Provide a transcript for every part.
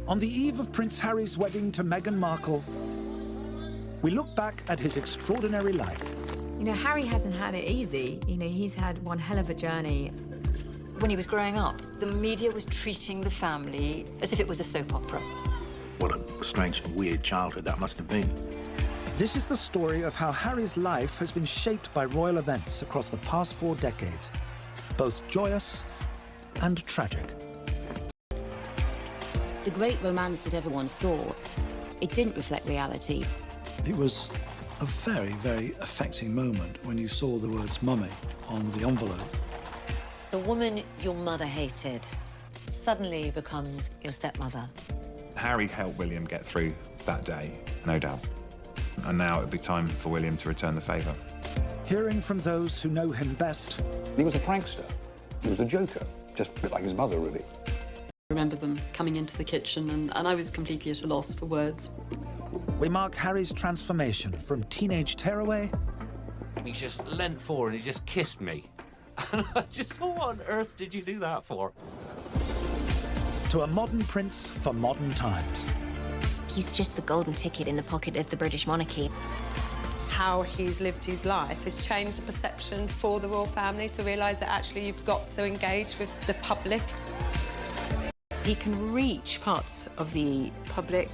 On the eve of Prince Harry's wedding to Meghan Markle, we look back at his extraordinary life. You know, Harry hasn't had it easy. You know, he's had one hell of a journey. When he was growing up, the media was treating the family as if it was a soap opera. What a strange and weird childhood that must have been. This is the story of how Harry's life has been shaped by royal events across the past 4 decades, both joyous and tragic. The great romance that everyone saw, it didn't reflect reality. It was a very, very affecting moment when you saw the words mummy on the envelope. The woman your mother hated suddenly becomes your stepmother. Harry helped William get through that day, no doubt. And now it would be time for William to return the favour. Hearing from those who know him best. He was a prankster. He was a joker, just a bit like his mother, really. I remember them coming into the kitchen and I was completely at a loss for words. We mark Harry's transformation from teenage tearaway. He just leant forward and he just kissed me. And I just thought, what on earth did you do that for? To a modern prince for modern times. He's just the golden ticket in the pocket of the British monarchy. How he's lived his life has changed the perception for the royal family to realise that actually you've got to engage with the public. He can reach parts of the public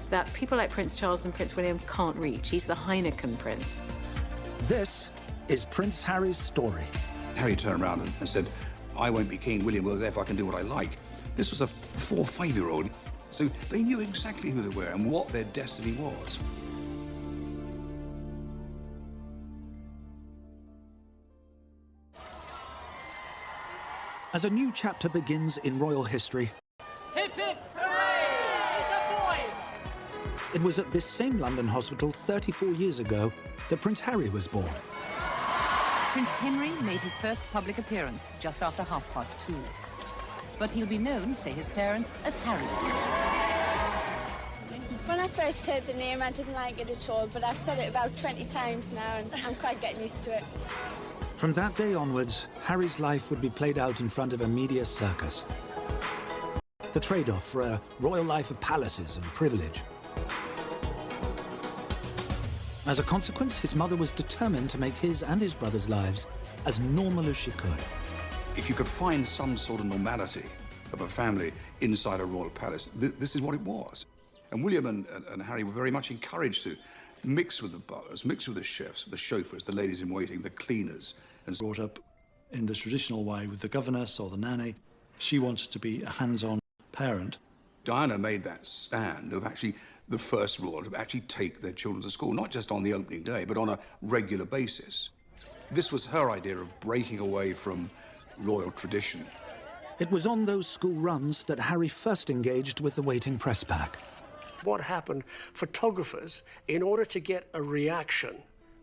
that people like Prince Charles and Prince William can't reach. He's the Heineken prince. This is Prince Harry's story. Harry turned around and said, I won't be king, William will, therefore I can do what I like. This was a 4 or 5-year-old, so they knew exactly who they were and what their destiny was. As a new chapter begins in royal history, hip hip hooray! It's a boy! It was at this same London hospital 34 years ago that Prince Harry was born. Prince Henry made his first public appearance just after 2:30. But he'll be known, say his parents, as Harry. When I first heard the name, I didn't like it at all, but I've said it about 20 times now, and I'm quite getting used to it. From that day onwards, Harry's life would be played out in front of a media circus. The trade-off for a royal life of palaces and privilege. As a consequence, his mother was determined to make his and his brother's lives as normal as she could. If you could find some sort of normality of a family inside a royal palace, this is what it was. And William and Harry were very much encouraged to mix with the butlers, mix with the chefs, the chauffeurs, the ladies-in-waiting, the cleaners. And brought up in the traditional way with the governess or the nanny. She wanted to be a hands-on parent. Diana made that stand of actually the first royal to actually take their children to school, not just on the opening day, but on a regular basis. This was her idea of breaking away from royal tradition. It was on those school runs that Harry first engaged with the waiting press pack. What happened, photographers, in order to get a reaction,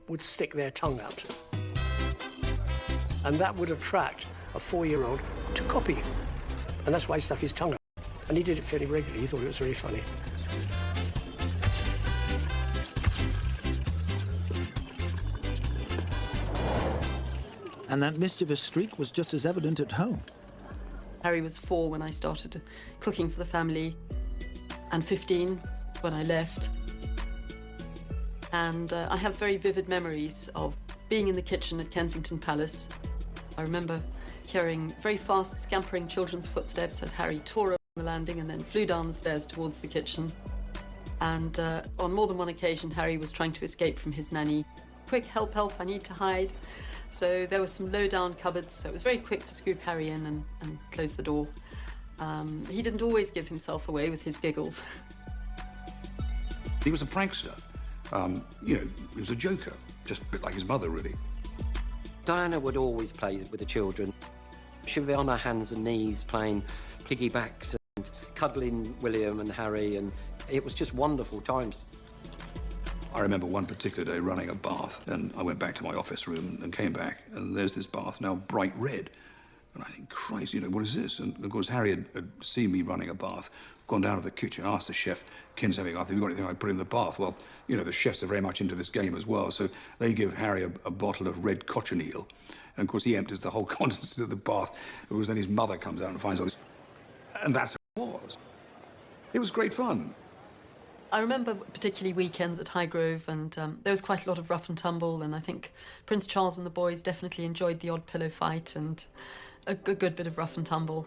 would stick their tongue out. And that would attract a 4-year-old to copy him. And that's why he stuck his tongue out. And he did it fairly regularly. He thought it was very funny. And that mischievous streak was just as evident at home. Harry was 4 when I started cooking for the family, and 15 when I left. And I have very vivid memories of being in the kitchen at Kensington Palace. I remember hearing very fast, scampering children's footsteps as Harry tore over the landing and then flew down the stairs towards the kitchen. And on more than one occasion, Harry was trying to escape from his nanny. Quick, help, help, I need to hide. So there were some low-down cupboards, so it was very quick to scoop Harry in and close the door. He didn't always give himself away with his giggles. He was a prankster. You know, he was a joker, just a bit like his mother, really. Diana would always play with the children. She would be on her hands and knees playing piggybacks and cuddling William and Harry, and it was just wonderful times. I remember one particular day running a bath, and I went back to my office room and came back, and there's this bath now bright red. And I think, Christ, you know, what is this? And of course, Harry had seen me running a bath, gone down to the kitchen, asked the chef, Ken's having, have you got anything I put in the bath? Well, you know, the chefs are very much into this game as well, so they give Harry a bottle of red cochineal. And of course, he empties the whole contents of the bath, because then his mother comes out and finds all this. And that's what it was. It was great fun. I remember particularly weekends at Highgrove, and there was quite a lot of rough and tumble, and I think Prince Charles and the boys definitely enjoyed the odd pillow fight and a good bit of rough and tumble.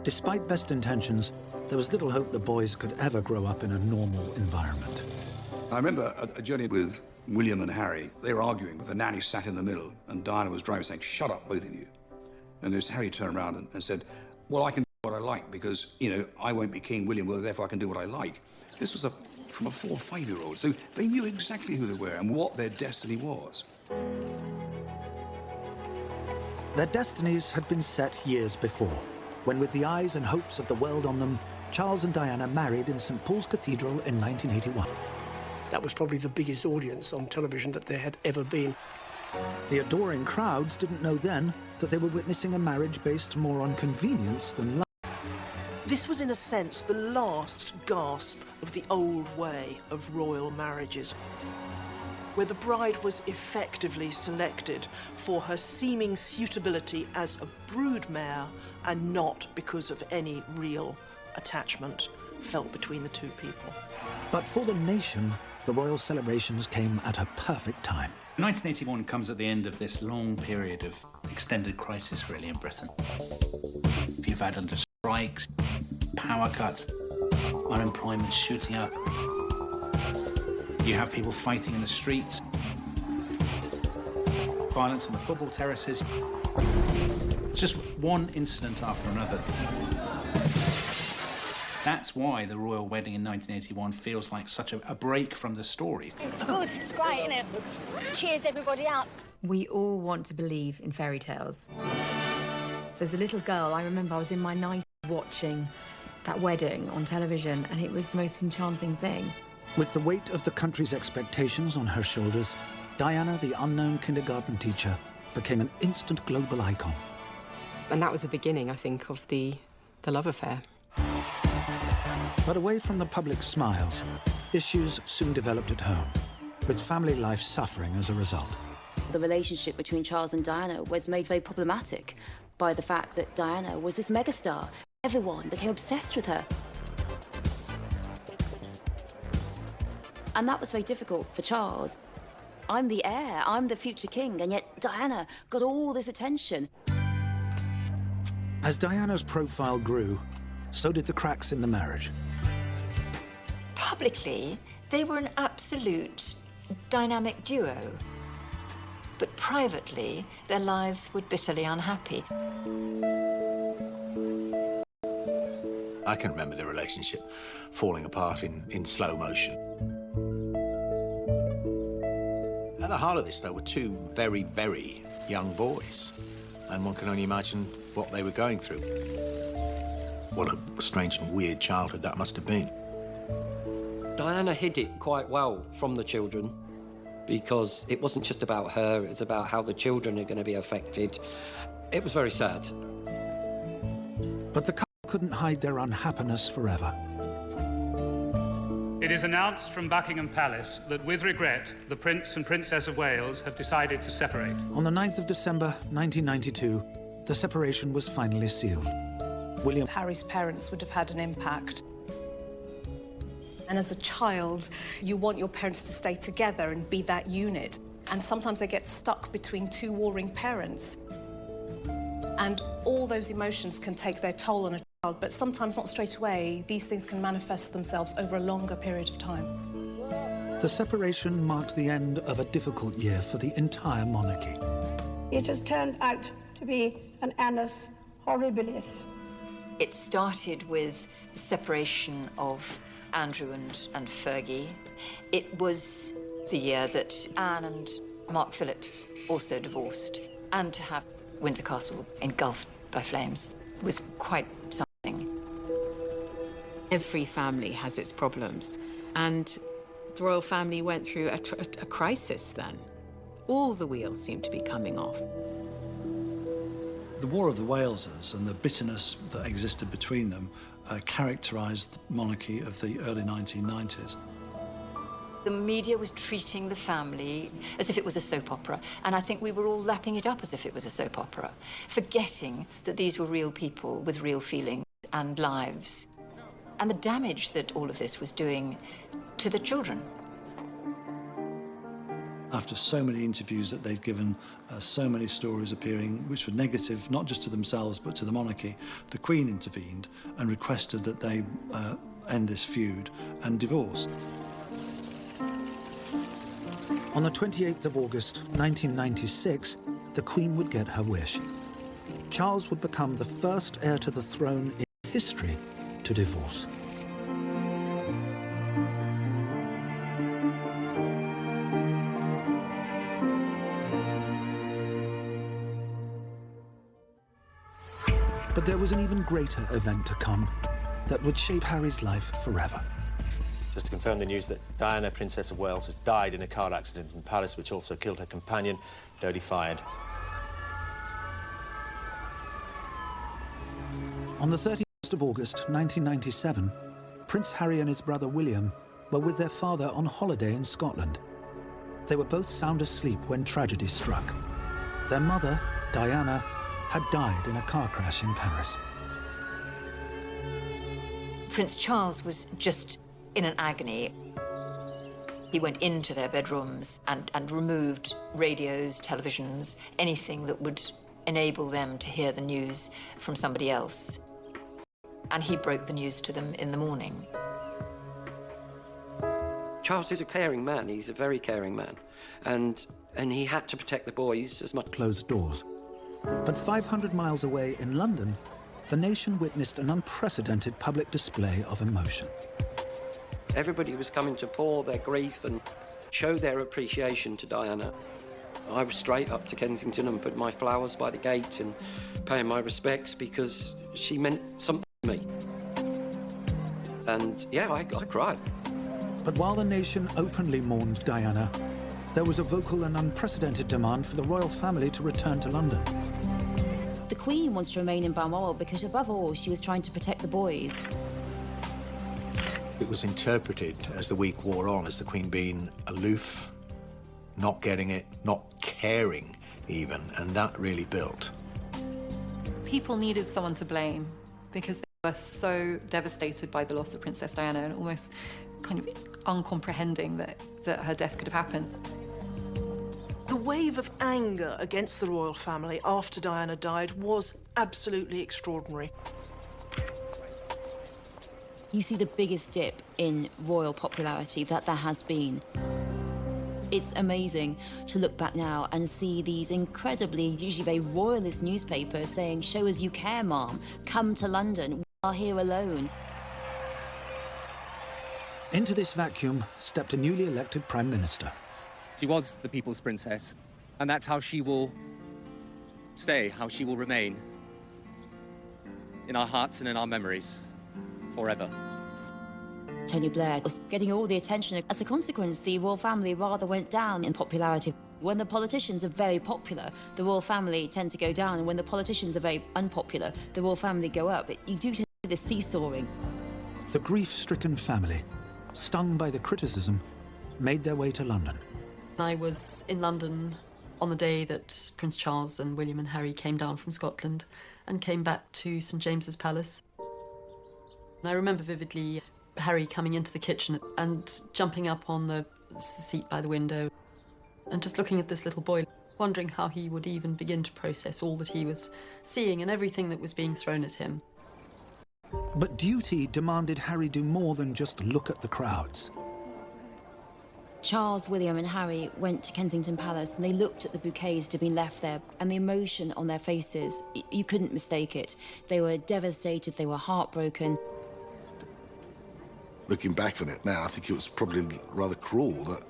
Despite best intentions, there was little hope the boys could ever grow up in a normal environment. I remember a journey with William and Harry. They were arguing, but the nanny sat in the middle, and Diana was driving, saying, "Shut up, both of you." And there's Harry turned around and said, "Well, I can do what I like because, you know, I won't be King William, well, therefore I can do what I like." This was from a 4 or 5-year-old, so they knew exactly who they were and what their destiny was. Their destinies had been set years before, when with the eyes and hopes of the world on them, Charles and Diana married in St. Paul's Cathedral in 1981. That was probably the biggest audience on television that there had ever been. The adoring crowds didn't know then that they were witnessing a marriage based more on convenience than love. This was, in a sense, the last gasp of the old way of royal marriages, where the bride was effectively selected for her seeming suitability as a broodmare and not because of any real attachment felt between the two people. But for the nation, the royal celebrations came at a perfect time. 1981 comes at the end of this long period of extended crisis, really, in Britain. You've had under strikes, power cuts, unemployment shooting up. You have people fighting in the streets, violence on the football terraces. It's just one incident after another. That's why the royal wedding in 1981 feels like such a break from the story. It's good, it's great, isn't it? Cheers everybody up. We all want to believe in fairy tales. So as a little girl, I remember I was in my night watching that wedding on television, and it was the most enchanting thing. With the weight of the country's expectations on her shoulders, Diana, the unknown kindergarten teacher, became an instant global icon. And that was the beginning, I think, of the love affair. But away from the public smiles, issues soon developed at home, with family life suffering as a result. The relationship between Charles and Diana was made very problematic by the fact that Diana was this megastar. Everyone became obsessed with her. And that was very difficult for Charles. I'm the heir, I'm the future king, and yet Diana got all this attention. As Diana's profile grew, so did the cracks in the marriage. Publicly, they were an absolute dynamic duo. But privately, their lives were bitterly unhappy. I can remember the relationship falling apart in slow motion. At the heart of this, though, were two very, very young boys, and one can only imagine what they were going through. What a strange and weird childhood that must have been. Diana hid it quite well from the children because it wasn't just about her, it was about how the children are going to be affected. It was very sad. But the couple couldn't hide their unhappiness forever. It is announced from Buckingham Palace that, with regret, the Prince and Princess of Wales have decided to separate. On the 9th of December, 1992, the separation was finally sealed. Harry's parents would have had an impact. And as a child, you want your parents to stay together and be that unit. And sometimes they get stuck between two warring parents. And all those emotions can take their toll on a child, but sometimes not straight away. These things can manifest themselves over a longer period of time. The separation marked the end of a difficult year for the entire monarchy. It has turned out to be an annus horribilis. It started with the separation of Andrew and Fergie. It was the year that Anne and Mark Phillips also divorced. And to have Windsor Castle engulfed by flames was quite something. Every family has its problems, and the royal family went through a crisis then. All the wheels seemed to be coming off. The War of the Walesers and the bitterness that existed between them characterised the monarchy of the early 1990s. The media was treating the family as if it was a soap opera, and I think we were all lapping it up as if it was a soap opera, forgetting that these were real people with real feelings and lives. and the damage that all of this was doing to the children. After so many interviews that they'd given, so many stories appearing which were negative, not just to themselves but to the monarchy, the Queen intervened and requested that they end this feud and divorce. On the 28th of August 1996, the Queen would get her wish. Charles would become the first heir to the throne in history to divorce. But there was an even greater event to come that would shape Harry's life forever. Just to confirm the news that Diana, Princess of Wales, has died in a car accident in Paris, which also killed her companion, Dodi Fayed. On the 31st of August 1997, Prince Harry and his brother William were with their father on holiday in Scotland. They were both sound asleep when tragedy struck. Their mother, Diana, had died in a car crash in Paris. Prince Charles was just in an agony. He went into their bedrooms and removed radios, televisions, anything that would enable them to hear the news from somebody else. And he broke the news to them in the morning. Charles is a caring man. He's a very caring man. And he had to protect the boys as much. Closed doors. But 500 miles away in London, the nation witnessed an unprecedented public display of emotion. Everybody was coming to pour their grief and show their appreciation to Diana. I was straight up to Kensington and put my flowers by the gate and paying my respects because she meant something to me. And yeah, I cried. But while the nation openly mourned Diana, there was a vocal and unprecedented demand for the royal family to return to London. The Queen wants to remain in Balmoral because, above all, she was trying to protect the boys. It was interpreted as the week wore on as the Queen being aloof, not getting it, not caring even, and that really built. People needed someone to blame because they were so devastated by the loss of Princess Diana and almost kind of uncomprehending that her death could have happened. The wave of anger against the royal family after Diana died was absolutely extraordinary. You see the biggest dip in royal popularity that there has been. It's amazing to look back now and see these incredibly, usually very royalist newspapers saying, "Show us you care, Mom. Come to London. We are here alone." Into this vacuum stepped a newly elected Prime Minister. She was the people's princess, and that's how she will stay, how she will remain in our hearts and in our memories forever. Tony Blair was getting all the attention. As a consequence, the royal family rather went down in popularity. When the politicians are very popular, the royal family tend to go down, and when the politicians are very unpopular, the royal family go up. You do tend to see this seesawing. The grief-stricken family, stung by the criticism, made their way to London. I was in London on the day that Prince Charles and William and Harry came down from Scotland and came back to St James's Palace. And I remember vividly Harry coming into the kitchen and jumping up on the seat by the window and just looking at this little boy, wondering how he would even begin to process all that he was seeing and everything that was being thrown at him. But duty demanded Harry do more than just look at the crowds. Charles, William and Harry went to Kensington Palace and they looked at the bouquets that had been left there, and the emotion on their faces, you couldn't mistake it. They were devastated, they were heartbroken. Looking back on it now, I think it was probably rather cruel that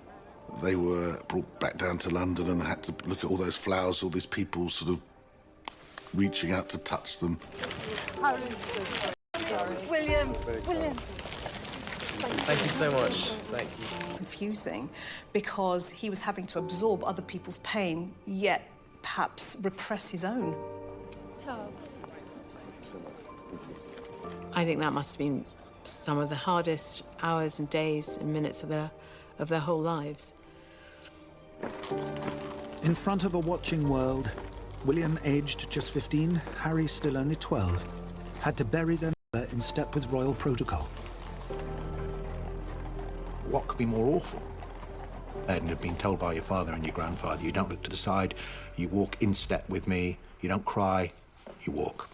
they were brought back down to London and had to look at all those flowers, all these people sort of reaching out to touch them. William. Thank you so much. Thank you. Confusing because he was having to absorb other people's pain, yet perhaps repress his own. I think that must have been some of the hardest hours and days and minutes of their whole lives. In front of a watching world, William, aged just 15, Harry, still only 12, had to bury their mother in step with royal protocol. What could be more awful? And have been told by your father and your grandfather, you don't look to the side, you walk in step with me, you don't cry, you walk.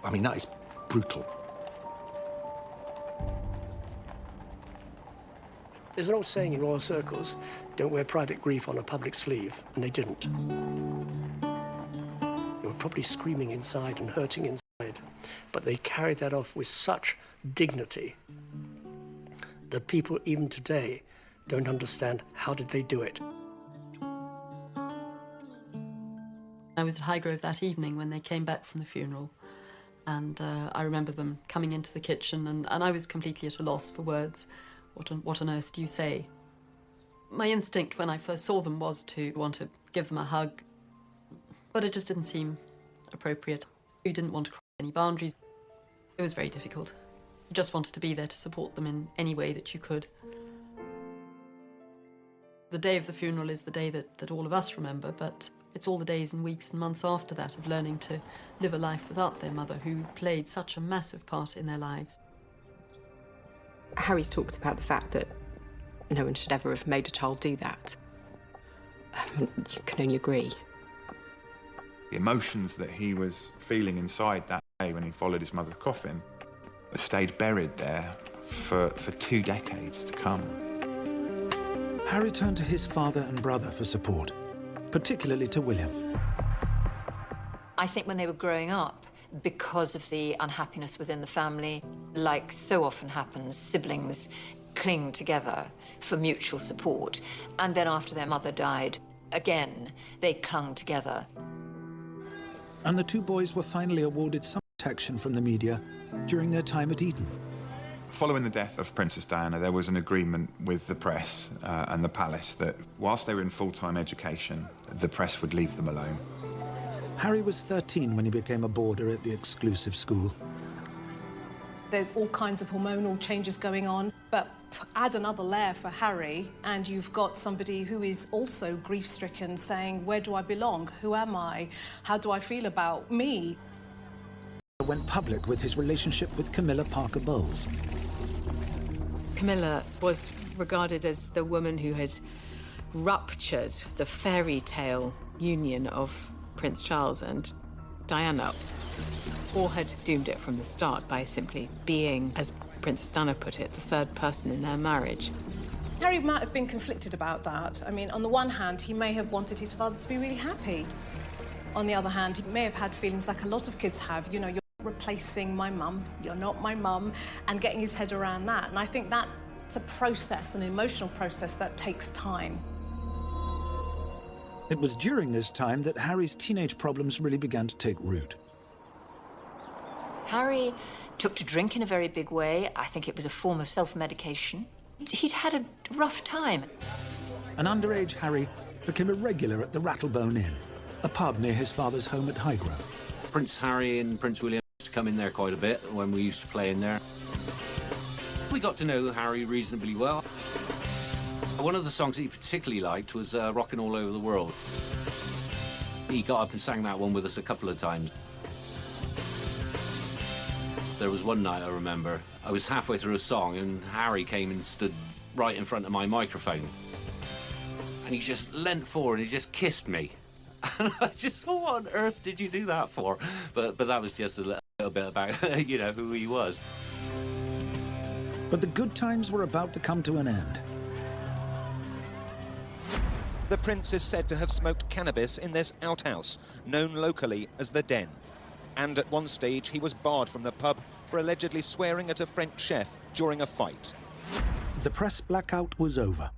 I mean, that is brutal. There's an old saying in royal circles, don't wear private grief on a public sleeve, and they didn't. They were probably screaming inside and hurting inside, but they carried that off with such dignity that people even today don't understand how did they do it. I was at Highgrove that evening when they came back from the funeral, and I remember them coming into the kitchen, and I was completely at a loss for words. What on earth do you say? My instinct when I first saw them was to want to give them a hug, but it just didn't seem appropriate. You didn't want to cross any boundaries. It was very difficult. You just wanted to be there to support them in any way that you could. The day of the funeral is the day that all of us remember, but it's all the days and weeks and months after that of learning to live a life without their mother, who played such a massive part in their lives. Harry's talked about the fact that no one should ever have made a child do that. You can only agree. The emotions that he was feeling inside that day when he followed his mother's coffin stayed buried there for 2 decades to come. Harry turned to his father and brother for support, particularly to William. I think when they were growing up, because of the unhappiness within the family, like so often happens, siblings cling together for mutual support. And then after their mother died, again, they clung together. And the two boys were finally awarded some protection from the media during their time at Eton. Following the death of Princess Diana, there was an agreement with the press and the palace that whilst they were in full-time education, the press would leave them alone. Harry was 13 when he became a boarder at the exclusive school. There's all kinds of hormonal changes going on, but add another layer for Harry, and you've got somebody who is also grief-stricken saying, where do I belong? Who am I? How do I feel about me? Went public with his relationship with Camilla Parker Bowles. Camilla was regarded as the woman who had ruptured the fairy tale union of Prince Charles and Diana, or had doomed it from the start by simply being, as Princess Diana put it, the third person in their marriage. Harry might have been conflicted about that. I mean, on the one hand, he may have wanted his father to be really happy. On the other hand, he may have had feelings like a lot of kids have, you know, you're replacing my mum, you're not my mum, and getting his head around that. And I think that's a process, an emotional process that takes time. It was during this time that Harry's teenage problems really began to take root. Harry took to drink in a very big way. I think it was a form of self-medication. He'd had a rough time. An underage Harry became a regular at the Rattlebone Inn, a pub near his father's home at Highgrove. Prince Harry and Prince William used to come in there quite a bit when we used to play in there. We got to know Harry reasonably well. One of the songs that he particularly liked was Rockin' All Over the World. He got up and sang that one with us a couple of times. There was one night I remember, I was halfway through a song and Harry came and stood right in front of my microphone. And he just leant forward and he just kissed me. And I just thought, what on earth did you do that for? But that was just a little bit about, you know, who he was. But the good times were about to come to an end. The prince is said to have smoked cannabis in this outhouse, known locally as the Den. And at one stage, he was barred from the pub for allegedly swearing at a French chef during a fight. The press blackout was over.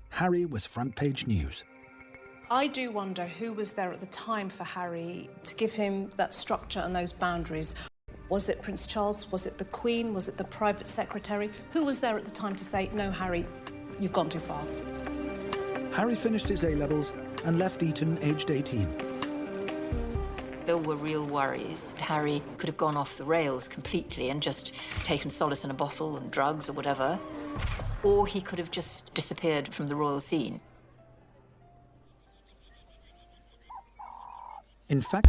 Harry was front-page news. I do wonder who was there at the time for Harry to give him that structure and those boundaries. Was it Prince Charles? Was it the Queen? Was it the private secretary? Who was there at the time to say, no, Harry, you've gone too far? Harry finished his A-levels and left Eton aged 18. There were real worries. Harry could have gone off the rails completely and just taken solace in a bottle and drugs or whatever. Or he could have just disappeared from the royal scene. In fact...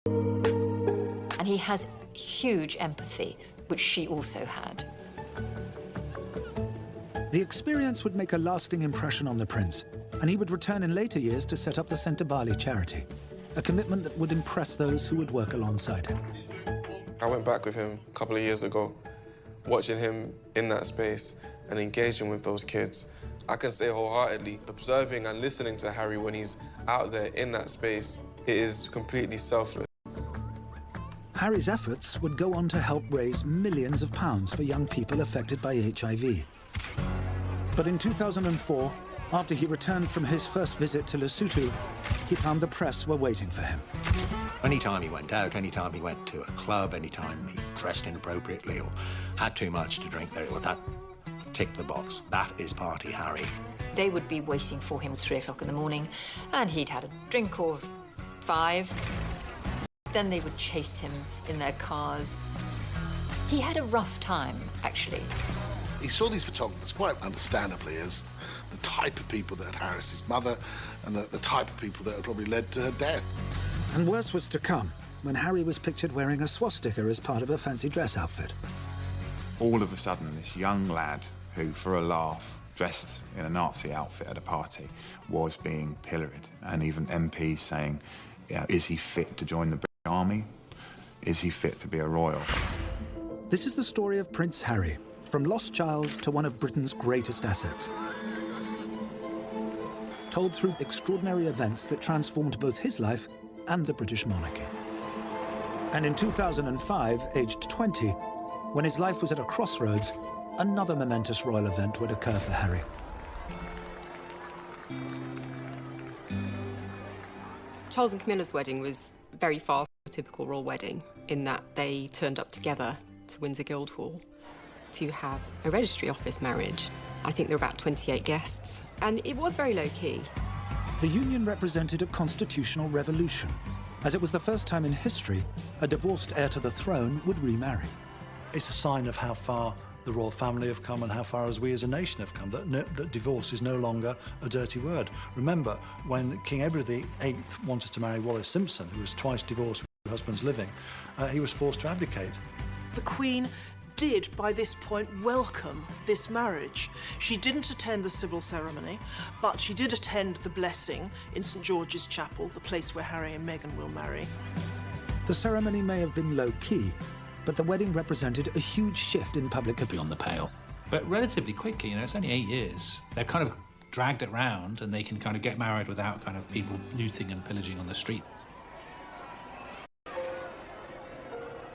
And he has huge empathy, which she also had. The experience would make a lasting impression on the prince, and he would return in later years to set up the Centre Bali charity, a commitment that would impress those who would work alongside him. I went back with him a couple of years ago, watching him in that space and engaging with those kids. I can say wholeheartedly, observing and listening to Harry when he's out there in that space, it is completely selfless. Harry's efforts would go on to help raise millions of pounds for young people affected by HIV. But in 2004, after he returned from his first visit to Lesotho, he found the press were waiting for him. Anytime he went out, anytime he went to a club, anytime he dressed inappropriately or had too much to drink, well, that ticked the box. That is Party Harry. They would be waiting for him at 3 o'clock in the morning, and he'd had a drink or 5. Then they would chase him in their cars. He had a rough time, actually. He saw these photographers, quite understandably, as the type of people that had harassed his mother and the type of people that had probably led to her death. And worse was to come when Harry was pictured wearing a swastika as part of a fancy dress outfit. All of a sudden, this young lad who, for a laugh, dressed in a Nazi outfit at a party, was being pilloried. And even MPs saying, is he fit to join the British Army? Is he fit to be a royal? This is the story of Prince Harry, from lost child to one of Britain's greatest assets. Told through extraordinary events that transformed both his life and the British monarchy. And in 2005, aged 20, when his life was at a crossroads, another momentous royal event would occur for Harry. Charles and Camilla's wedding was very far from a typical royal wedding in that they turned up together to Windsor Guildhall to have a registry office marriage. I think there were about 28 guests, and it was very low-key. The union represented a constitutional revolution, as it was the first time in history a divorced heir to the throne would remarry. It's a sign of how far the royal family have come and how far as we as a nation have come, that divorce is no longer a dirty word. Remember, when King Edward VIII wanted to marry Wallis Simpson, who was twice divorced with her husbands living, he was forced to abdicate. The Queen did, by this point, welcome this marriage. She didn't attend the civil ceremony, but she did attend the blessing in St George's Chapel, the place where Harry and Meghan will marry. The ceremony may have been low-key, but the wedding represented a huge shift in public opinion. On the pale. But relatively quickly, it's only 8 years. They've kind of dragged it round and they can kind of get married without kind of people looting and pillaging on the street.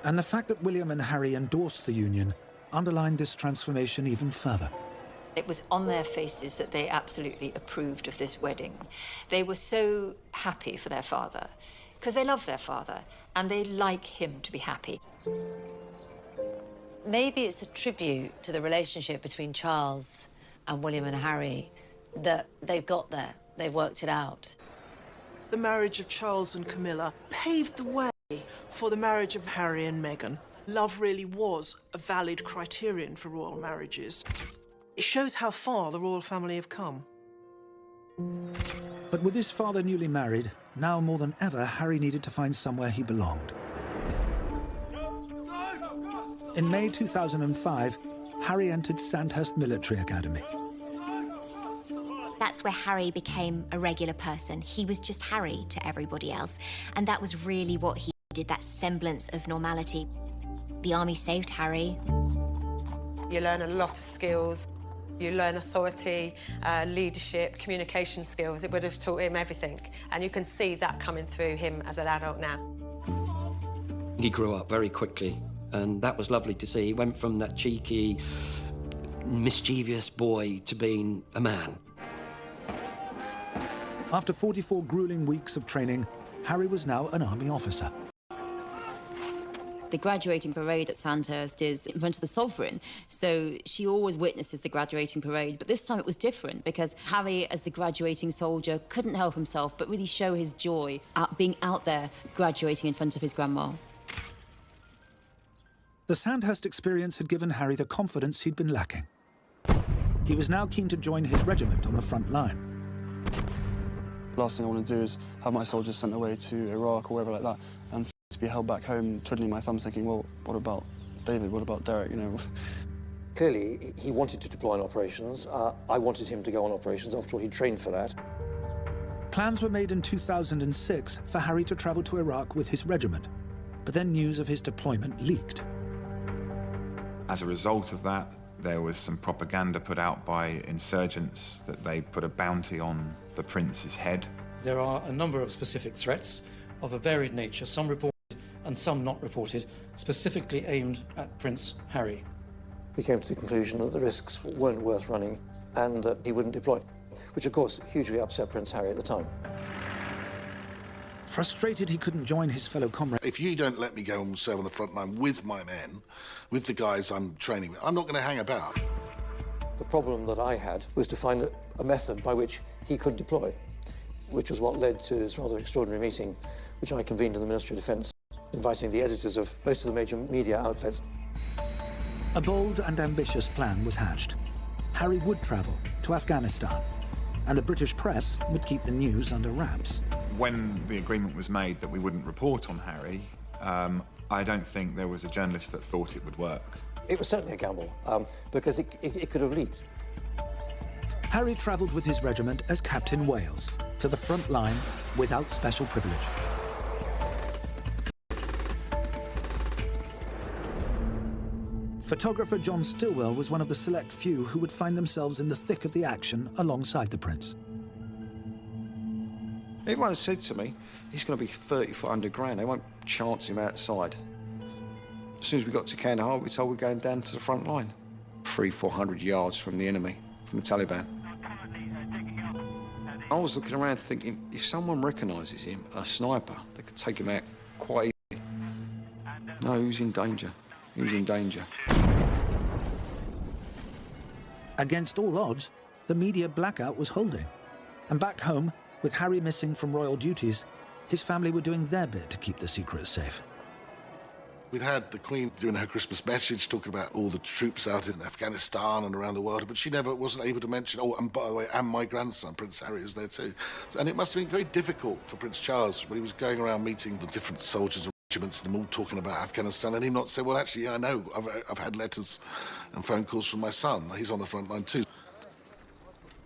And the fact that William and Harry endorsed the union underlined this transformation even further. It was on their faces that they absolutely approved of this wedding. They were so happy for their father, because they love their father, and they like him to be happy. Maybe it's a tribute to the relationship between Charles and William and Harry that they've got there. They've worked it out. The marriage of Charles and Camilla paved the way for the marriage of Harry and Meghan. Love really was a valid criterion for royal marriages. It shows how far the royal family have come. But with his father newly married, now more than ever, Harry needed to find somewhere he belonged. In May 2005, Harry entered Sandhurst Military Academy. That's where Harry became a regular person. He was just Harry to everybody else. And that was really what he did, that semblance of normality. The army saved Harry. You learn a lot of skills. You learn authority, leadership, communication skills. It would have taught him everything. And you can see that coming through him as an adult now. He grew up very quickly, and that was lovely to see. He went from that cheeky, mischievous boy to being a man. After 44 grueling weeks of training, Harry was now an army officer. The graduating parade at Sandhurst is in front of the Sovereign, so she always witnesses the graduating parade, but this time it was different because Harry, as the graduating soldier, couldn't help himself but really show his joy at being out there graduating in front of his grandma. The Sandhurst experience had given Harry the confidence he'd been lacking. He was now keen to join his regiment on the front line. Last thing I want to do is have my soldiers sent away to Iraq or wherever like that and To be held back home, twiddling my thumbs, thinking, well, what about David? What about Derek? You know. Clearly, he wanted to deploy on operations. I wanted him to go on operations. After all, he trained for that. Plans were made in 2006 for Harry to travel to Iraq with his regiment, but then news of his deployment leaked. As a result of that, there was some propaganda put out by insurgents that they put a bounty on the prince's head. There are a number of specific threats of a varied nature, some reported and some not reported, specifically aimed at Prince Harry. We came to the conclusion that the risks weren't worth running and that he wouldn't deploy, which of course hugely upset Prince Harry at the time. Frustrated he couldn't join his fellow comrades. If you don't let me go and serve on the front line with my men, with the guys I'm training with, I'm not going to hang about. The problem that I had was to find a method by which he could deploy, which was what led to this rather extraordinary meeting, which I convened in the Ministry of Defence, inviting the editors of most of the major media outlets. A bold and ambitious plan was hatched. Harry would travel to Afghanistan, and the British press would keep the news under wraps. When the agreement was made that we wouldn't report on Harry, I don't think there was a journalist that thought it would work. It was certainly a gamble, because it could have leaked. Harry travelled with his regiment as Captain Wales to the front line without special privilege. Photographer John Stillwell was one of the select few who would find themselves in the thick of the action alongside the prince. Everyone said to me, he's going to be 30 foot underground. They won't chance him outside. As soon as we got to Kandahar, we were told we're going down to the front line. 300-400 yards from the enemy, from the Taliban. I was looking around thinking, if someone recognises him, a sniper, they could take him out quite easily. No, he was in danger. He was in danger. Against all odds, the media blackout was holding. And back home, with Harry missing from royal duties, his family were doing their bit to keep the secret safe. We'd had the Queen doing her Christmas message talking about all the troops out in Afghanistan and around the world, but she never wasn't able to mention, oh, and by the way, and my grandson, Prince Harry, is there too. And it must have been very difficult for Prince Charles when he was going around meeting the different soldiers and regiments, them all talking about Afghanistan, and him not say, well, actually, yeah, I know, I've had letters and phone calls from my son. He's on the front line too.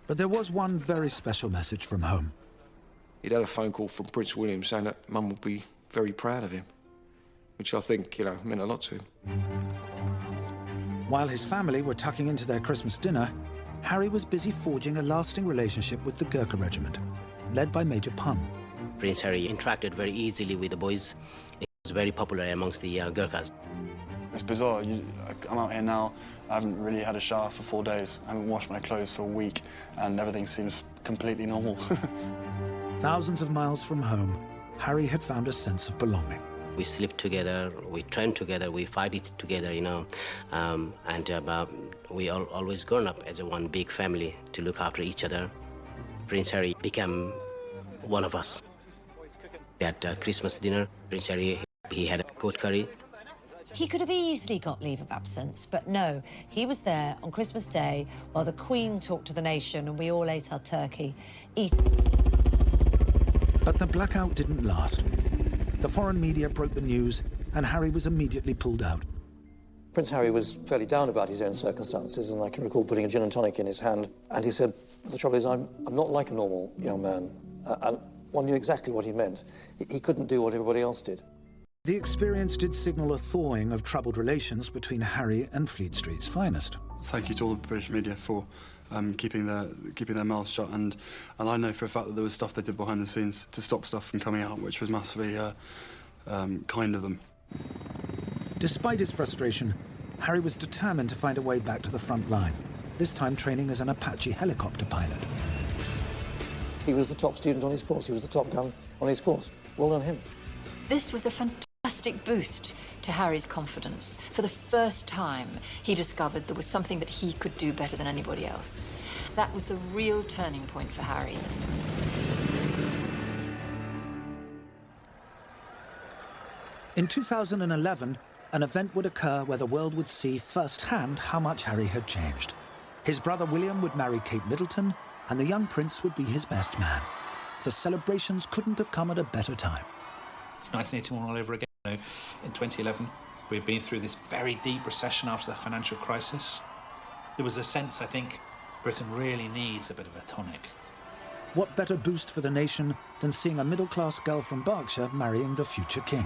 But there was one very special message from home. He'd had a phone call from Prince William saying that Mum would be very proud of him, which I think, you know, meant a lot to him. While his family were tucking into their Christmas dinner, Harry was busy forging a lasting relationship with the Gurkha regiment, led by Major Punn. Prince Harry interacted very easily with the boys. He was very popular amongst the Gurkhas. It's bizarre. I'm out here now. I haven't really had a shower for 4 days. I haven't washed my clothes for a week, and everything seems completely normal. Thousands of miles from home, Harry had found a sense of belonging. We sleep together, we train together, we fight it together, you know, we always grown up as one big family to look after each other. Prince Harry became one of us. At Christmas dinner, Prince Harry, he had a goat curry. He could have easily got leave of absence, but no, he was there on Christmas Day while the Queen talked to the nation and we all ate our turkey. But the blackout didn't last. The foreign media broke the news, and Harry was immediately pulled out. Prince Harry was fairly down about his own circumstances, and I can recall putting a gin and tonic in his hand, and he said, the trouble is, I'm not like a normal young man. And one knew exactly what he meant. He couldn't do what everybody else did. The experience did signal a thawing of troubled relations between Harry and Fleet Street's finest. Thank you to all the British media for keeping their mouths shut, and I know for a fact that there was stuff they did behind the scenes to stop stuff from coming out, which was massively kind of them. Despite his frustration, Harry was determined to find a way back to the front line, this time training as an Apache helicopter pilot. He was the top student on his course. He was the top gun on his course. Well done him. This was a fantastic boost to Harry's confidence. For the first time, he discovered there was something that he could do better than anybody else. That was the real turning point for Harry. In 2011, an event would occur where the world would see firsthand how much Harry had changed. His brother William would marry Kate Middleton, and the young prince would be his best man. The celebrations couldn't have come at a better time. It's 1981 all over again. In 2011, we've been through this very deep recession after the financial crisis. There was a sense, I think, Britain really needs a bit of a tonic. What better boost for the nation than seeing a middle-class girl from Berkshire marrying the future king?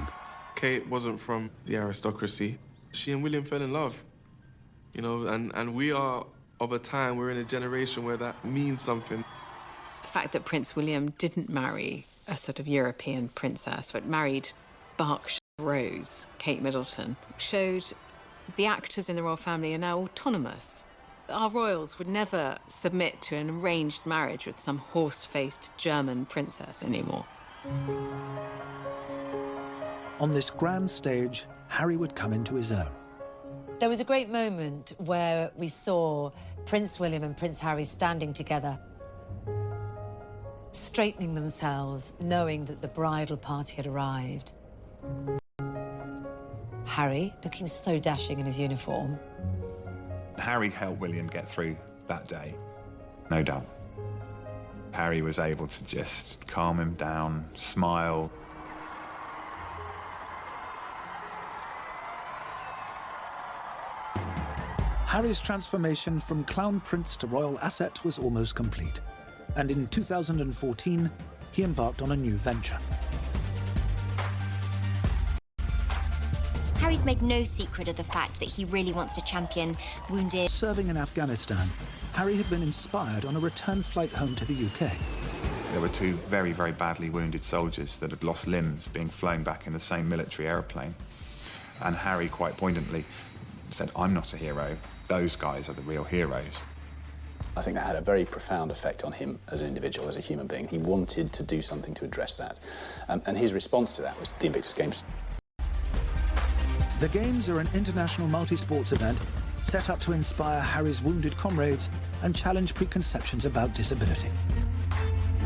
Kate wasn't from the aristocracy. She and William fell in love, you know, and we are of a time, we're in a generation where that means something. The fact that Prince William didn't marry a sort of European princess, but married Berkshire Rose, Kate Middleton, showed the actors in the royal family are now autonomous. Our royals would never submit to an arranged marriage with some horse-faced German princess anymore. On this grand stage, Harry would come into his own. There was a great moment where we saw Prince William and Prince Harry standing together, straightening themselves, knowing that the bridal party had arrived. Harry, looking so dashing in his uniform. Harry helped William get through that day, no doubt. Harry was able to just calm him down, smile. Harry's transformation from clown prince to royal asset was almost complete. And in 2014, he embarked on a new venture. Harry's made no secret of the fact that he really wants to champion wounded... Serving in Afghanistan, Harry had been inspired on a return flight home to the UK. There were two very, very badly wounded soldiers that had lost limbs being flown back in the same military aeroplane. And Harry quite poignantly said, "I'm not a hero. Those guys are the real heroes." I think that had a very profound effect on him as an individual, as a human being. He wanted to do something to address that. And his response to that was the Invictus Games. The Games are an international multi-sports event set up to inspire Harry's wounded comrades and challenge preconceptions about disability.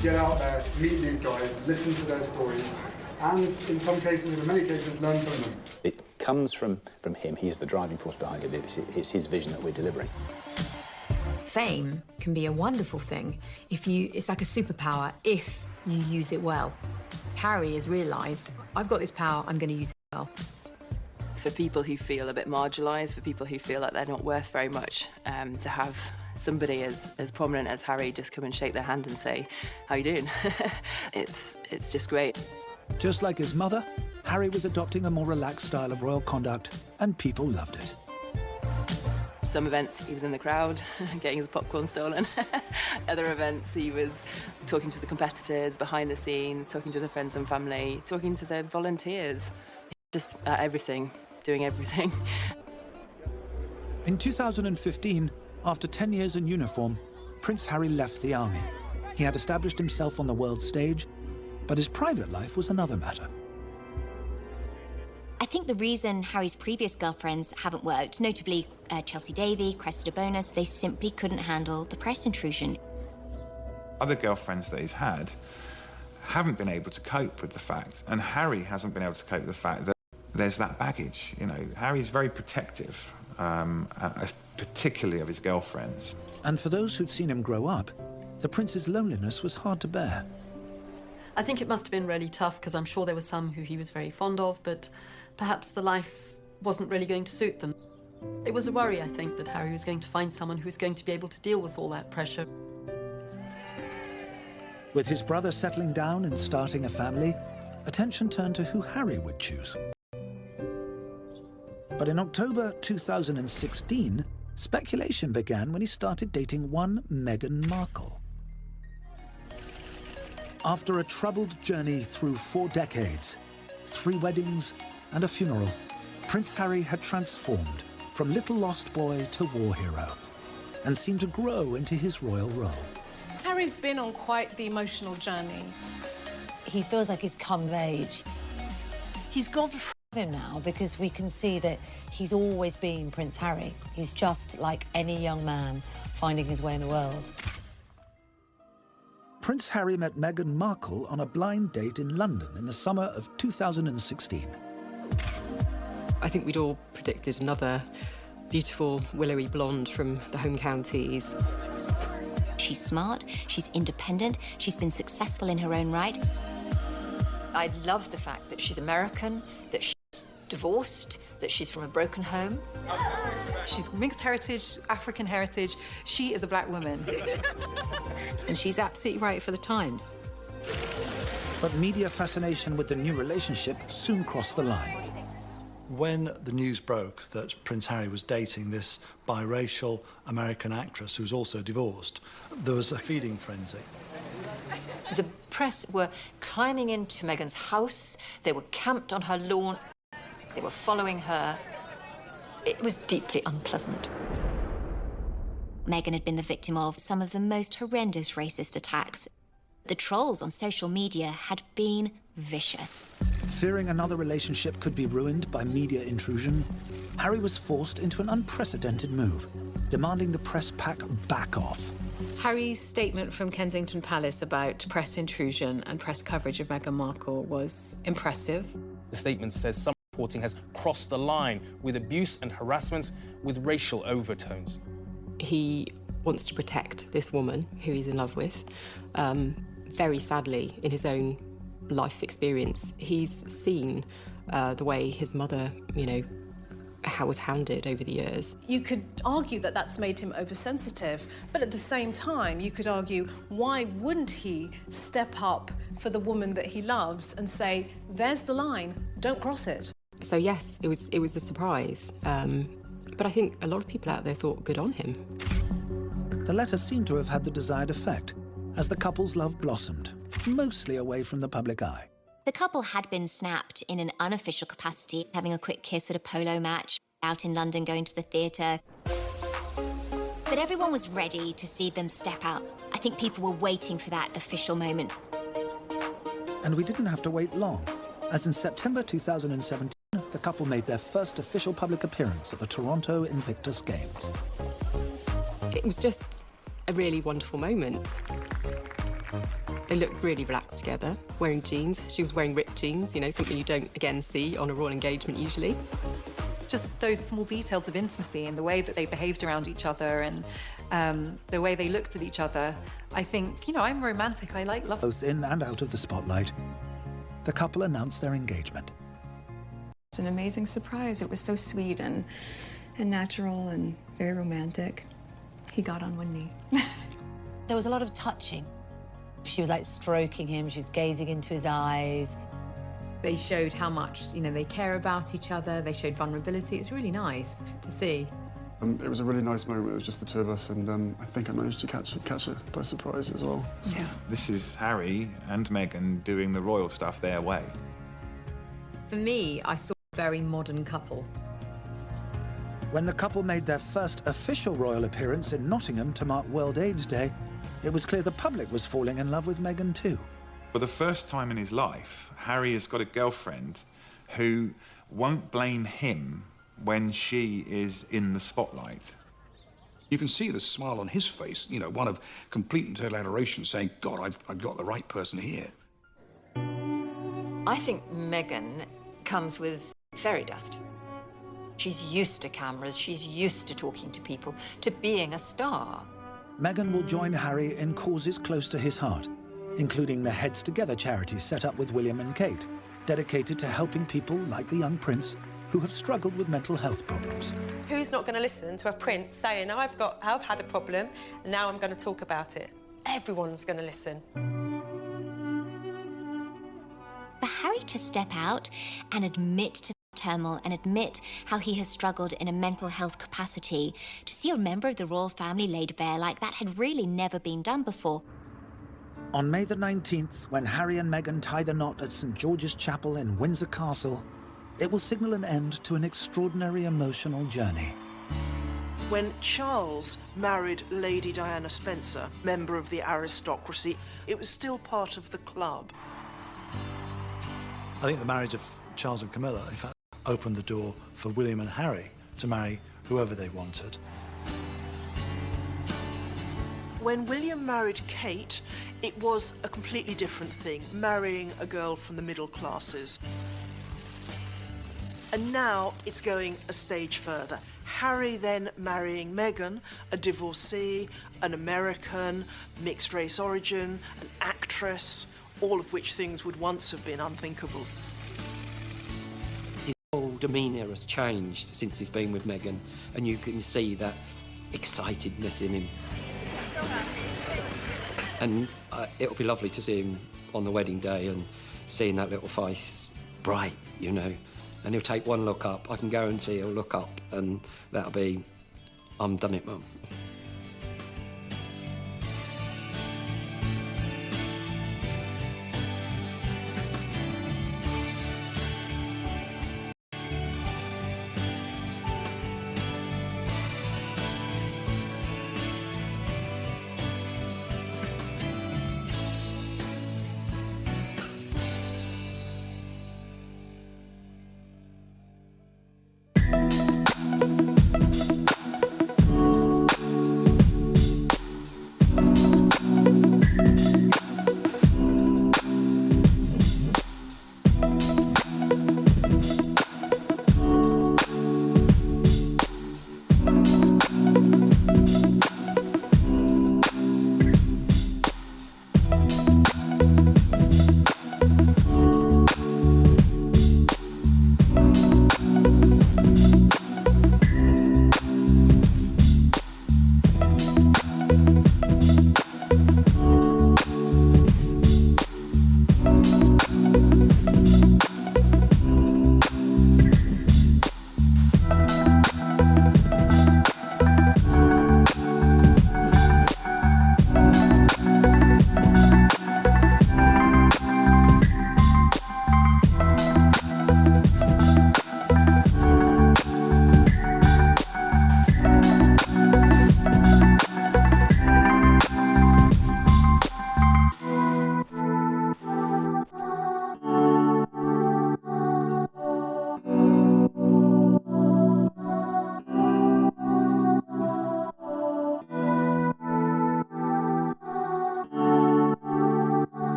Get out there, meet these guys, listen to their stories, and in some cases, in many cases, learn from them. It comes from him. He is the driving force behind it. It's his vision that we're delivering. Fame can be a wonderful thing it's like a superpower if you use it well. Harry has realised, I've got this power, I'm going to use it well. For people who feel a bit marginalised, for people who feel like they're not worth very much, to have somebody as prominent as Harry just come and shake their hand and say, "How you doing?" it's just great. Just like his mother, Harry was adopting a more relaxed style of royal conduct, and people loved it. Some events he was in the crowd, getting his popcorn stolen. Other events he was talking to the competitors, behind the scenes, talking to the friends and family, talking to the volunteers. Just everything, doing everything. In 2015, after 10 years in uniform, Prince Harry left the army. He had established himself on the world stage, but his private life was another matter. I think the reason Harry's previous girlfriends haven't worked, notably Chelsea Davy, Cressida Bonus, they simply couldn't handle the press intrusion. Other girlfriends that he's had haven't been able to cope with the fact, and Harry hasn't been able to cope with the fact that there's that baggage. You know, Harry's very protective, particularly of his girlfriends. And for those who'd seen him grow up, the prince's loneliness was hard to bear. I think it must have been really tough, because I'm sure there were some who he was very fond of, but perhaps the life wasn't really going to suit them. It was a worry, I think, that Harry was going to find someone who was going to be able to deal with all that pressure. With his brother settling down and starting a family, attention turned to who Harry would choose. But in October 2016, speculation began when he started dating one Meghan Markle. After a troubled journey through 4 decades, 3 weddings and a funeral, Prince Harry had transformed from little lost boy to war hero and seemed to grow into his royal role. Harry's been on quite the emotional journey. He feels like he's come of age. He's gone him now because we can see that he's always been Prince Harry. He's just like any young man finding his way in the world. Prince Harry met Meghan Markle on a blind date in London in the summer of 2016. I think we'd all predicted another beautiful, willowy blonde from the home counties. She's smart, she's independent, she's been successful in her own right. I love the fact that she's American, that she divorced, that she's from a broken home. She's mixed heritage, African heritage. She is a black woman. And she's absolutely right for the times. But media fascination with the new relationship soon crossed the line. When the news broke that Prince Harry was dating this biracial American actress who's also divorced, there was a feeding frenzy. The press were climbing into Meghan's house. They were camped on her lawn. They were following her. It was deeply unpleasant. Meghan had been the victim of some of the most horrendous racist attacks. The trolls on social media had been vicious. Fearing another relationship could be ruined by media intrusion, Harry was forced into an unprecedented move, demanding the press pack back off. Harry's statement from Kensington Palace about press intrusion and press coverage of Meghan Markle was impressive. The statement says some reporting has crossed the line with abuse and harassment with racial overtones. He wants to protect this woman who he's in love with. Very sadly, in his own life experience, he's seen the way his mother, how was hounded over the years. You could argue that that's made him oversensitive, but at the same time, you could argue, why wouldn't he step up for the woman that he loves and say, there's the line, don't cross it? So yes, it was a surprise. But I think a lot of people out there thought good on him. The letter seemed to have had the desired effect, as the couple's love blossomed, mostly away from the public eye. The couple had been snapped in an unofficial capacity, having a quick kiss at a polo match, out in London going to the theatre. But everyone was ready to see them step out. I think people were waiting for that official moment. And we didn't have to wait long, as in September 2017, the couple made their first official public appearance at the Toronto Invictus Games. It was just a really wonderful moment. They looked really relaxed together, wearing jeans. She was wearing ripped jeans, something you don't, again, see on a royal engagement usually. Just those small details of intimacy and the way that they behaved around each other and the way they looked at each other. I think, I'm romantic. I like love. Both in and out of the spotlight, the couple announced their engagement. It's an amazing surprise. It was so sweet and natural and very romantic. He got on one knee. There was a lot of touching. She was stroking him, she was gazing into his eyes. They showed how much, they care about each other. They showed vulnerability. It's really nice to see. It was a really nice moment. It was just the two of us, and I think I managed to catch it by surprise as well. So. Yeah. This is Harry and Meghan doing the royal stuff their way. For me, I saw a very modern couple. When the couple made their first official royal appearance in Nottingham to mark World AIDS Day, it was clear the public was falling in love with Meghan too. For the first time in his life, Harry has got a girlfriend who won't blame him when she is in the spotlight. You can see the smile on his face, one of complete and total adoration, saying, God, I've got the right person here. I think Meghan comes with fairy dust. She's used to cameras, she's used to talking to people, to being a star. Meghan will join Harry in causes close to his heart, including the Heads Together charity set up with William and Kate, dedicated to helping people like the young prince who have struggled with mental health problems. Who's not going to listen to a prince saying, I've had a problem, and now I'm going to talk about it? Everyone's going to listen. For Harry to step out and admit to turmoil and admit how he has struggled in a mental health capacity, to see a member of the royal family laid bare like that had really never been done before. On May the 19th, when Harry and Meghan tie the knot at St. George's Chapel in Windsor Castle, it will signal an end to an extraordinary emotional journey. When Charles married Lady Diana Spencer, member of the aristocracy, it was still part of the club. I think the marriage of Charles and Camilla, in fact, opened the door for William and Harry to marry whoever they wanted. When William married Kate, it was a completely different thing, marrying a girl from the middle classes. And now it's going a stage further. Harry then marrying Meghan, a divorcee, an American, mixed-race origin, an actress, all of which things would once have been unthinkable. whole demeanour has changed since he's been with Meghan, and you can see that excitedness in him. And it'll be lovely to see him on the wedding day and seeing that little face bright, you know. And he'll take one look up. I can guarantee he'll look up, and that'll be, I'm done it, Mum.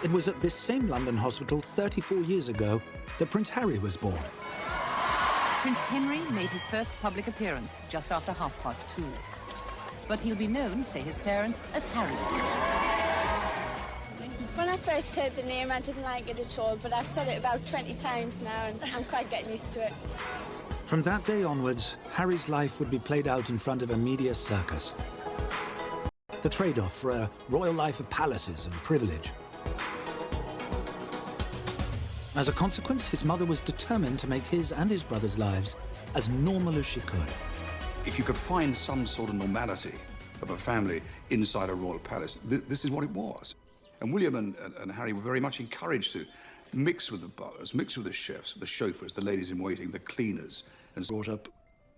It was at this same London hospital 34 years ago that Prince Harry was born. Prince Henry made his first public appearance just after 2:30. But he'll be known, say his parents, as Harry. When I first heard the name, I didn't like it at all, but I've said it about 20 times now, and I'm quite getting used to it. From that day onwards, Harry's life would be played out in front of a media circus. The trade-off for a royal life of palaces and privilege. As a consequence, his mother was determined to make his and his brother's lives as normal as she could. If you could find some sort of normality of a family inside a royal palace, this is what it was. And William and Harry were very much encouraged to mix with the butlers, mix with the chefs, the chauffeurs, the ladies-in-waiting, the cleaners. And brought up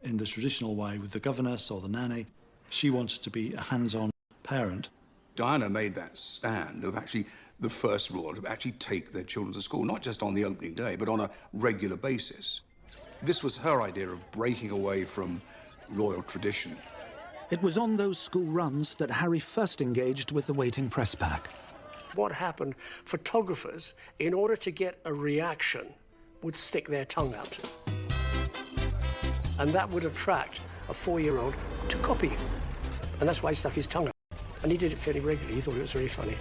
in the traditional way with the governess or the nanny. She wanted to be a hands-on parent. Diana made that stand of actually the first royal to actually take their children to school, not just on the opening day, but on a regular basis. This was her idea of breaking away from royal tradition. It was on those school runs that Harry first engaged with the waiting press pack. What happened, photographers, in order to get a reaction, would stick their tongue out. And that would attract a 4-year-old to copy him. And that's why he stuck his tongue out. And he did it fairly regularly. He thought it was very funny.